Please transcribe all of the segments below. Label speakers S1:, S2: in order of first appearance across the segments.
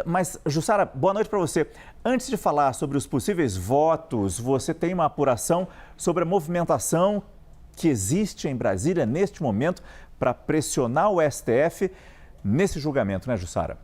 S1: Mas, Jussara, boa noite para você. Antes de falar sobre os possíveis votos, você tem uma apuração sobre a movimentação que existe em Brasília neste momento para pressionar o STF nesse julgamento, né, Jussara?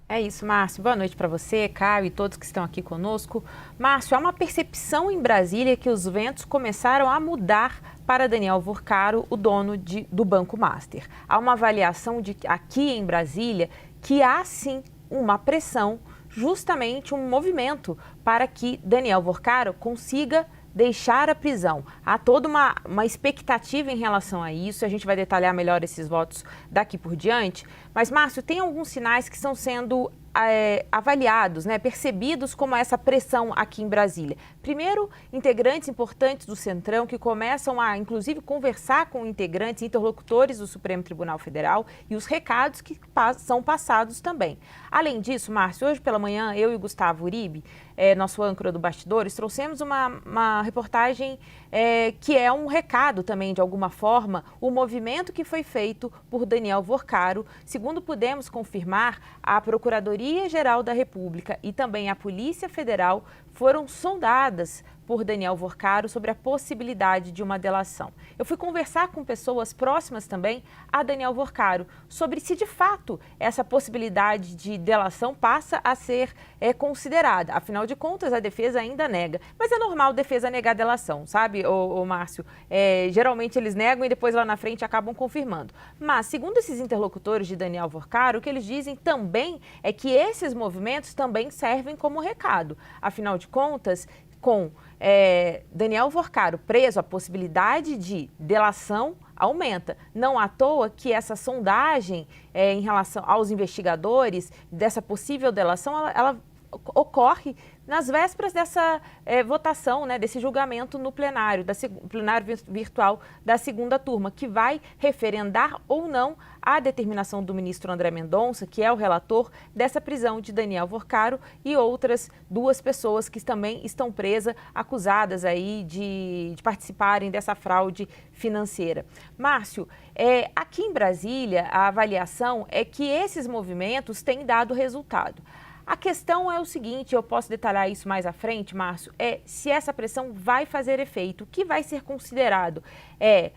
S2: É isso, Márcio. Boa noite para você, Caio e todos que estão aqui conosco. Márcio, há uma percepção em Brasília que os ventos começaram a mudar para Daniel Vorcaro, o dono do Banco Master. Há uma avaliação aqui em Brasília que há sim uma pressão, justamente um movimento para que Daniel Vorcaro consiga deixar a prisão. Há toda uma expectativa em relação a isso, a gente vai detalhar melhor esses votos daqui por diante. Mas, Márcio, tem alguns sinais que estão sendo avaliados, né, percebidos como essa pressão aqui em Brasília. Primeiro, integrantes importantes do Centrão que começam a, inclusive, conversar com integrantes, interlocutores do Supremo Tribunal Federal e os recados que são passados também. Além disso, Márcio, hoje pela manhã, eu e o Gustavo Uribe, nosso âncora do Bastidores, trouxemos uma reportagem que é um recado também, de alguma forma, o movimento que foi feito por Daniel Vorcaro. Segundo pudemos confirmar, a Procuradoria-Geral da República e também a Polícia Federal foram sondadas por Daniel Vorcaro sobre a possibilidade de uma delação. Eu fui conversar com pessoas próximas também a Daniel Vorcaro sobre se de fato essa possibilidade de delação passa a ser considerada. Afinal de contas, a defesa ainda nega. Mas é normal a defesa negar a delação, sabe, ô Márcio? Geralmente eles negam e depois lá na frente acabam confirmando. Mas, segundo esses interlocutores de Daniel Vorcaro, o que eles dizem também é que esses movimentos também servem como recado. Afinal de contas, com Daniel Vorcaro preso, a possibilidade de delação aumenta. Não à toa que essa sondagem em relação aos investigadores dessa possível delação, ela ocorre nas vésperas dessa votação, né, desse julgamento no plenário virtual da segunda turma, que vai referendar ou não a determinação do ministro André Mendonça, que é o relator dessa prisão de Daniel Vorcaro e outras duas pessoas que também estão presas, acusadas aí de participarem dessa fraude financeira. Márcio, aqui em Brasília, a avaliação é que esses movimentos têm dado resultado. A questão é o seguinte, eu posso detalhar isso mais à frente, Márcio, se essa pressão vai fazer efeito. O que vai ser considerado é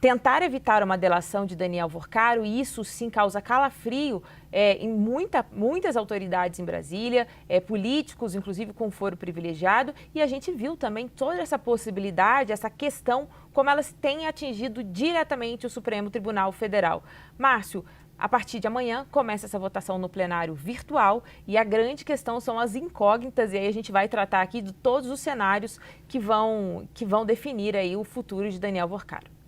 S2: tentar evitar uma delação de Daniel Vorcaro, e isso sim causa calafrio em muitas autoridades em Brasília, políticos, inclusive com foro privilegiado, e a gente viu também toda essa possibilidade, essa questão, como elas têm atingido diretamente o Supremo Tribunal Federal. Márcio, a partir de amanhã começa essa votação no plenário virtual e a grande questão são as incógnitas, e aí a gente vai tratar aqui de todos os cenários que vão definir aí o futuro de Daniel Vorcaro.